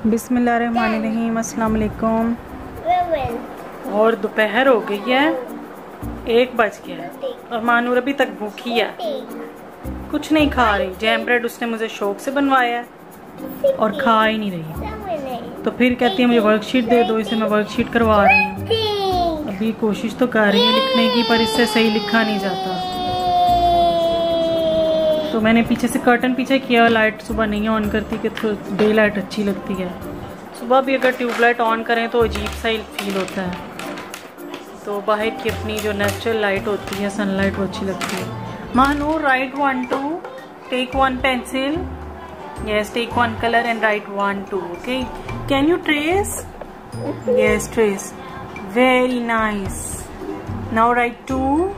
बिस्मिल्लाहिर्रहमानिर्रहीम, अस्सलाम वालेकुम। और दोपहर हो गई है, 1 बज गया है और मानूर अभी तक भूखी है, कुछ नहीं खा रही। जैम ब्रेड उसने मुझे शौक से बनवाया है और खा ही नहीं रही। तो फिर कहती है मुझे वर्कशीट दे दो, इसे मैं वर्कशीट करवा रही हूँ। अभी कोशिश तो कर रही है लिखने की, पर इससे सही लिखा नहीं जाता। तो मैंने पीछे से कर्टन पीछे किया, लाइट सुबह नहीं ऑन करती कि डे लाइट अच्छी लगती है। सुबह भी अगर ट्यूबलाइट ऑन करें तो अजीब सा ही फील होता है। तो बाहर की अपनी जो नेचुरल लाइट होती है, सनलाइट, वो अच्छी लगती है। Manu write 1 2, take 1 pencil, yes, take 1 colour and write 1 2, ओके। Can you trace? Yes, trace, very nice. Now write 2।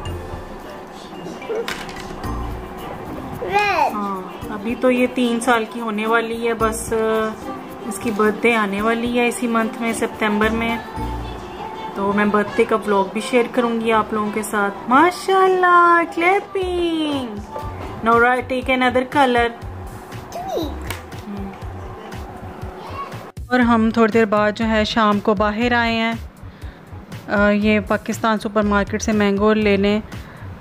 हाँ, अभी तो ये 3 साल की होने वाली है, बस इसकी बर्थडे आने वाली है इसी मंथ में, सितंबर में। तो मैं बर्थडे का व्लॉग भी शेयर करूंगी आप लोगों के साथ। माशाल्लाह, clapping. Now write, take another colour. और हम थोड़ी देर बाद जो है शाम को बाहर आए हैं ये पाकिस्तान सुपरमार्केट से मैंगो लेने।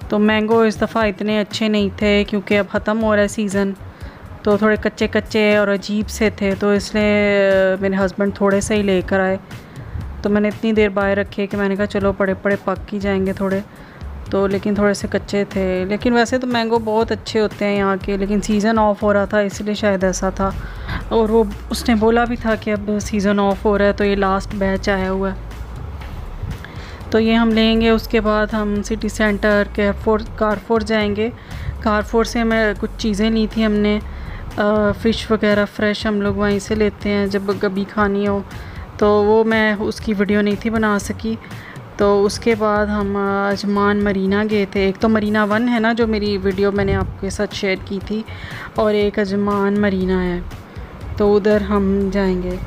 तो मैंगो इस दफ़ा इतने अच्छे नहीं थे क्योंकि अब ख़त्म हो रहा है सीज़न, तो थोड़े कच्चे कच्चे और अजीब से थे। तो इसलिए मेरे हस्बैंड थोड़े से ही लेकर आए। तो मैंने इतनी देर बाहर रखे कि मैंने कहा चलो पड़े पड़े पक ही जाएंगे थोड़े। तो लेकिन थोड़े से कच्चे थे। लेकिन वैसे तो मैंगो बहुत अच्छे होते हैं यहाँ के, लेकिन सीज़न ऑफ हो रहा था इसलिए शायद ऐसा था। और वो उसने बोला भी था कि अब सीज़न ऑफ हो रहा है, तो ये लास्ट बैच आया हुआ है। तो ये हम लेंगे। उसके बाद हम सिटी सेंटर कारफोर जाएंगे। कारफोर से मैं कुछ चीज़ें ली थी हमने, फ़िश वगैरह फ्रेश हम लोग वहीं से लेते हैं जब कभी खानी हो। तो वो मैं उसकी वीडियो नहीं थी बना सकी। तो उसके बाद हम अजमान मरीना गए थे। एक तो मरीना 1 है ना, जो मेरी वीडियो मैंने आपके साथ शेयर की थी, और एक अजमान मरीना है, तो उधर हम जाएंगे।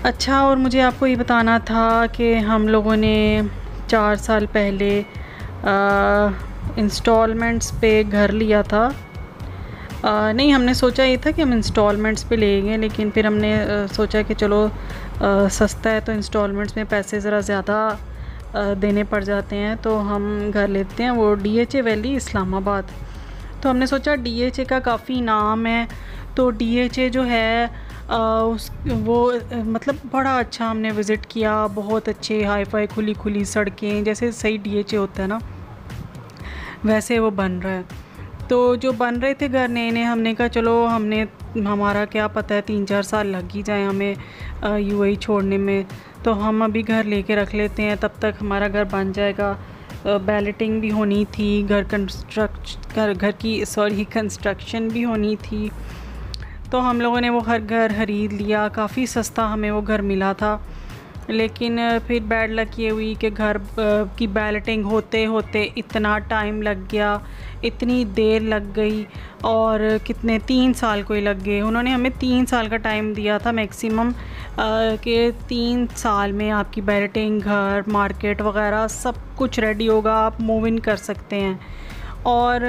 अच्छा, और मुझे आपको ये बताना था कि हम लोगों ने 4 साल पहले इंस्टॉलमेंट्स पे घर लिया था। नहीं, हमने सोचा ये था कि हम इंस्टॉलमेंट्स पे लेंगे, लेकिन फिर हमने सोचा कि चलो सस्ता है तो इंस्टॉलमेंट्स में पैसे ज़रा ज़्यादा देने पड़ जाते हैं, तो हम घर लेते हैं। वो DHA वैली इस्लामाबाद। तो हमने सोचा DHA का काफ़ी नाम है, तो DHA जो है मतलब बड़ा अच्छा हमने विज़िट किया। बहुत अच्छे हाई फाई खुली खुली सड़कें, जैसे सही DHA होता है ना वैसे वो बन रहा है। तो जो बन रहे थे घर नए नए, हमने कहा चलो, हमारा क्या पता है 3-4 साल लग ही जाए हमें UAE छोड़ने में, तो हम अभी घर लेके रख लेते हैं, तब तक हमारा घर बन जाएगा। बैलेटिंग भी होनी थी, घर की कंस्ट्रक्शन भी होनी थी। तो हम लोगों ने वो घर खरीद लिया। काफ़ी सस्ता हमें वो घर मिला था, लेकिन फिर बैड लक ये हुई कि घर की बैलेटिंग होते होते इतना टाइम लग गया, इतनी देर लग गई, और कितने 3 साल को ही लग गए। उन्होंने हमें 3 साल का टाइम दिया था मैक्सिमम, कि 3 साल में आपकी बैलेटिंग, घर, मार्केट वगैरह सब कुछ रेडी होगा, आप मूव इन कर सकते हैं। और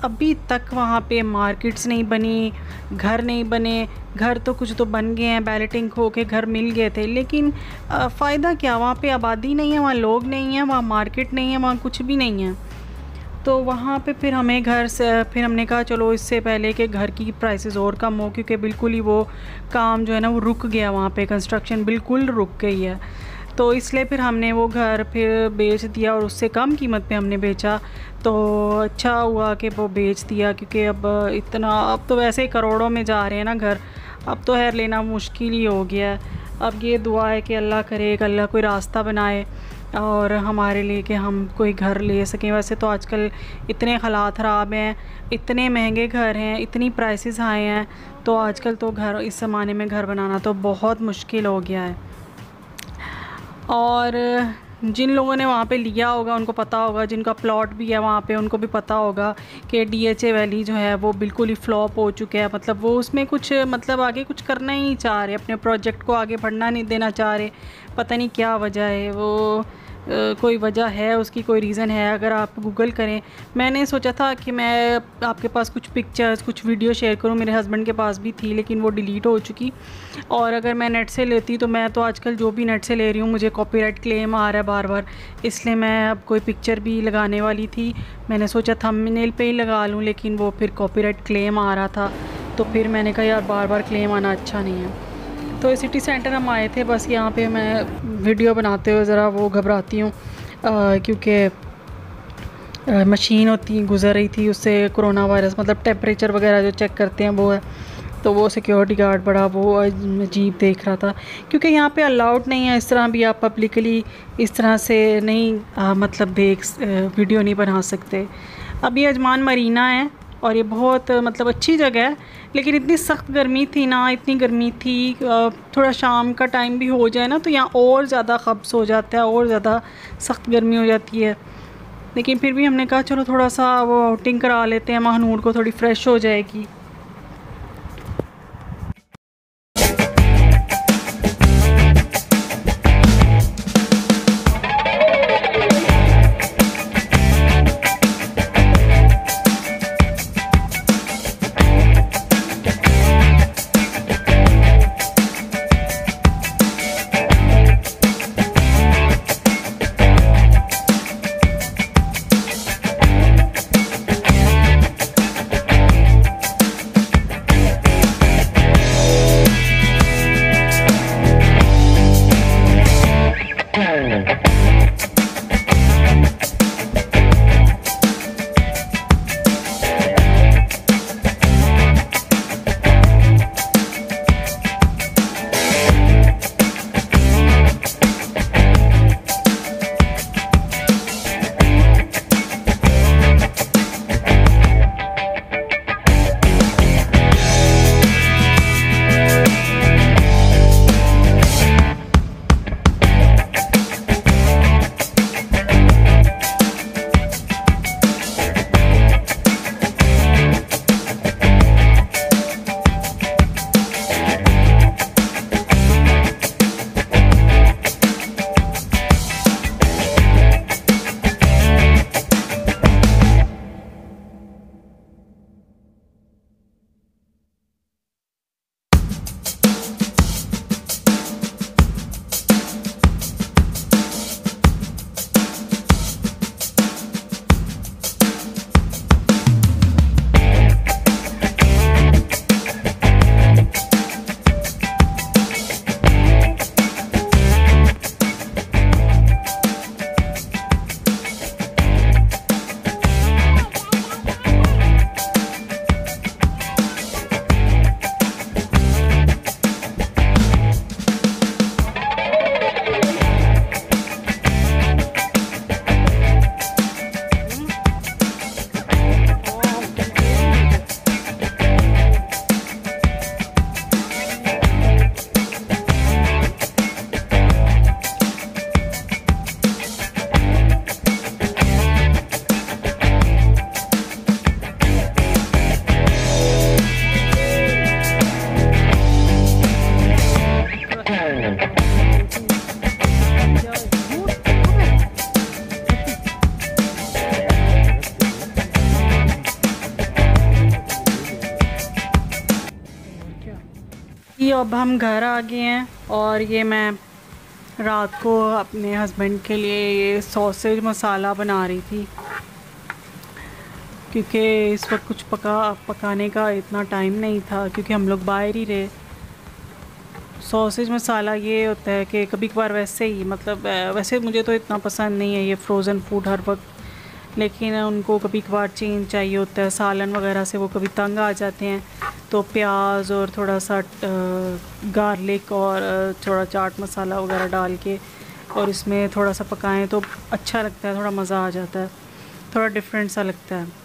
अभी तक वहाँ पे मार्केट्स नहीं बनी, घर नहीं बने। घर तो कुछ तो बन गए हैं, बैलेटिंग हो के घर मिल गए थे, लेकिन फ़ायदा क्या, वहाँ पे आबादी नहीं है, वहाँ लोग नहीं हैं, वहाँ मार्केट नहीं है, वहाँ कुछ भी नहीं है। तो वहाँ पे फिर हमें फिर हमने कहा चलो इससे पहले कि घर की प्राइसेस और कम हो, क्योंकि बिल्कुल ही वो काम जो है ना वो रुक गया, वहाँ पे कंस्ट्रक्शन बिल्कुल रुक गई है। तो इसलिए फिर हमने वो घर फिर बेच दिया, और उससे कम कीमत पे हमने बेचा। तो अच्छा हुआ कि वो बेच दिया, क्योंकि अब तो वैसे ही करोड़ों में जा रहे हैं ना घर, अब तो खैर लेना मुश्किल ही हो गया है। अब ये दुआ है कि अल्लाह करे कि अल्लाह कोई रास्ता बनाए और हमारे लिए कि हम कोई घर ले सकें। वैसे तो आजकल इतने हालात ख़राब हैं, इतने महंगे घर हैं, इतनी प्राइसेस हाई हैं, तो आजकल तो घर, इस ज़माने में घर बनाना तो बहुत मुश्किल हो गया है। और जिन लोगों ने वहाँ पे लिया होगा उनको पता होगा, जिनका प्लॉट भी है वहाँ पे उनको भी पता होगा कि DHA वैली जो है वो बिल्कुल ही फ्लॉप हो चुका है। मतलब वो उसमें कुछ आगे कुछ करना ही नहीं चाह रहे, अपने प्रोजेक्ट को आगे बढ़ना नहीं देना चाह रहे, पता नहीं क्या वजह है। वो कोई वजह है, उसकी कोई रीज़न है, अगर आप गूगल करें। मैंने सोचा था कि मैं आपके पास कुछ पिक्चर्स, कुछ वीडियो शेयर करूं, मेरे हस्बैंड के पास भी थी लेकिन वो डिलीट हो चुकी। और अगर मैं नेट से लेती तो मैं तो आजकल जो भी नेट से ले रही हूँ मुझे कॉपीराइट क्लेम आ रहा है बार बार, इसलिए मैं अब कोई पिक्चर भी लगाने वाली थी। मैंने सोचा थंबनेल पे ही लगा लूँ, लेकिन वो फिर कॉपीराइट क्लेम आ रहा था, तो फिर मैंने कहा यार बार बार क्लेम आना अच्छा नहीं है। तो सिटी सेंटर हम आए थे, बस यहाँ पे मैं वीडियो बनाते हुए ज़रा वो घबराती हूँ, क्योंकि मशीन होती गुज़र रही थी, उससे कोरोना वायरस मतलब टेम्परेचर वगैरह जो चेक करते हैं वो है, तो वो सिक्योरिटी गार्ड बड़ा वो अजीब देख रहा था, क्योंकि यहाँ पे अलाउड नहीं है इस तरह भी आप पब्लिकली इस तरह से नहीं मतलब वीडियो नहीं बना सकते। अब ये अजमान मरीना है और ये बहुत मतलब अच्छी जगह है, लेकिन इतनी सख्त गर्मी थी ना, इतनी गर्मी थी। थोड़ा शाम का टाइम भी हो जाए ना तो यहाँ और ज़्यादा ख़ब्स हो जाता है, और ज़्यादा सख्त गर्मी हो जाती है। लेकिन फिर भी हमने कहा चलो थोड़ा सा वो आउटिंग करा लेते हैं, महानूर को थोड़ी फ्रेश हो जाएगी। अब हम घर आ गए हैं और ये मैं रात को अपने हस्बैंड के लिए ये सॉसेज मसाला बना रही थी, क्योंकि इस वक्त कुछ पकाने का इतना टाइम नहीं था, क्योंकि हम लोग बाहर ही रहे। सॉसेज मसाला ये होता है कि कभी कभार वैसे ही मतलब वैसे मुझे तो इतना पसंद नहीं है ये फ्रोज़न फूड हर वक्त, लेकिन उनको कभी कभार चेंज चाहिए होता है, सालन वगैरह से वो कभी तंग आ जाते हैं, तो प्याज और थोड़ा सा गार्लिक और थोड़ा चाट मसाला वगैरह डाल के और इसमें थोड़ा सा पकाएं तो अच्छा लगता है, थोड़ा मज़ा आ जाता है, थोड़ा डिफरेंट सा लगता है।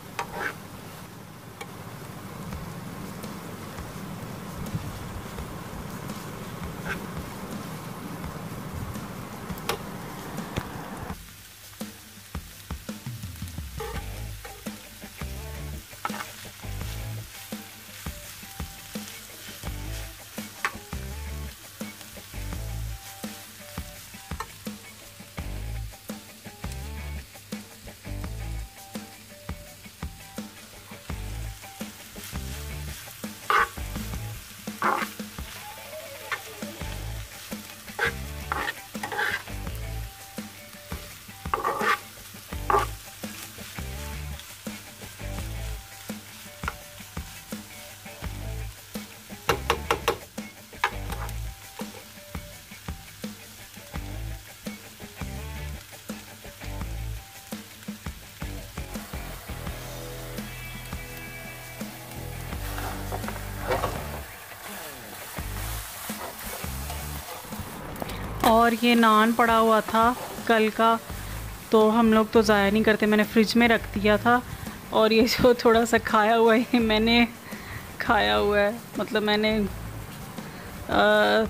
और ये नान पड़ा हुआ था कल का, तो हम लोग तो ज़ाया नहीं करते, मैंने फ्रिज में रख दिया था। और ये जो थोड़ा सा खाया हुआ है मैंने खाया हुआ है, मतलब मैंने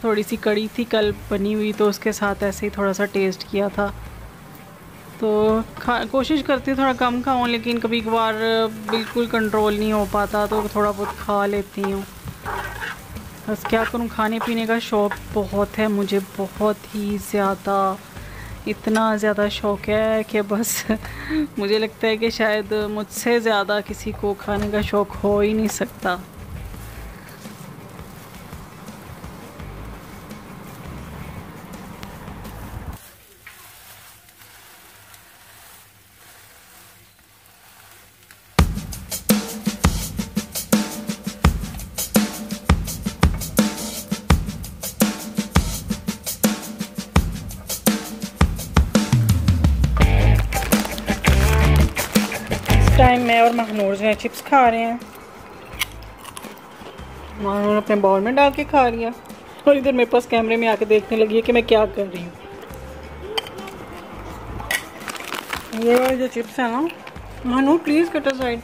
थोड़ी सी कड़ी थी कल बनी हुई, तो उसके साथ ऐसे ही थोड़ा सा टेस्ट किया था। तो कोशिश करती हूँ थोड़ा कम खाऊं, लेकिन कभी कभार बिल्कुल कंट्रोल नहीं हो पाता, तो थोड़ा बहुत खा लेती हूँ। बस क्या करूँ, खाने पीने का शौक़ बहुत है मुझे, बहुत ही ज़्यादा, इतना ज़्यादा शौक़ है कि बस मुझे लगता है कि शायद मुझसे ज़्यादा किसी को खाने का शौक़ हो ही नहीं सकता। टाइम मैं और महनूर जो है चिप्स खा रहे हैं। महनूर अपने बाउल में डाल के खा रही है और इधर मेरे पास कैमरे में आके देखने लगी है कि मैं क्या कर रही हूँ। ये वाले जो चिप्स है ना, Mahnoor please cut aside.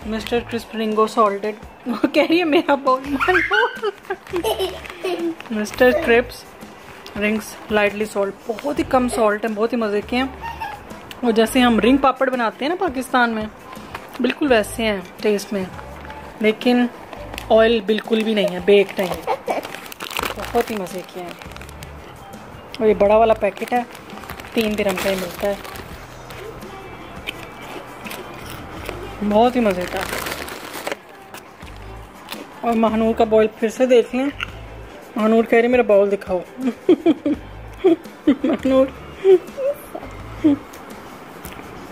Mister crisp ringo salted, वो कह रही है मेरा bowl. Mister crisps rings lightly salt, बहुत ही कम सॉल्ट है, बहुत ही मज़े के हैं। और जैसे हम रिंग पापड़ बनाते हैं ना पाकिस्तान में, बिल्कुल वैसे हैं टेस्ट में, लेकिन ऑयल बिल्कुल भी नहीं है, बेक नहीं है, बहुत ही मज़े के हैं। और ये बड़ा वाला पैकेट है, 3 दिरहम का ही मिलता है, बहुत ही मज़े का। और महनूर का बाउल फिर से देख लें, महनूर कह रही मेरा बाउल दिखाओ। महनूर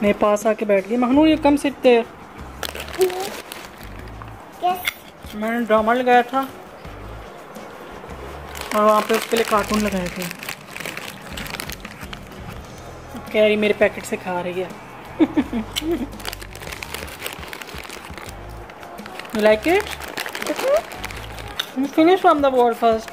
मेरे पास आके बैठ गई। महनूर ये कम सिट देर, मैंने ड्रामा लगाया था और वहाँ पे उसके लिए कार्टून लगाए थे। कह रही मेरे पैकेट से खा रही है। You like it? Finish from the bowl first.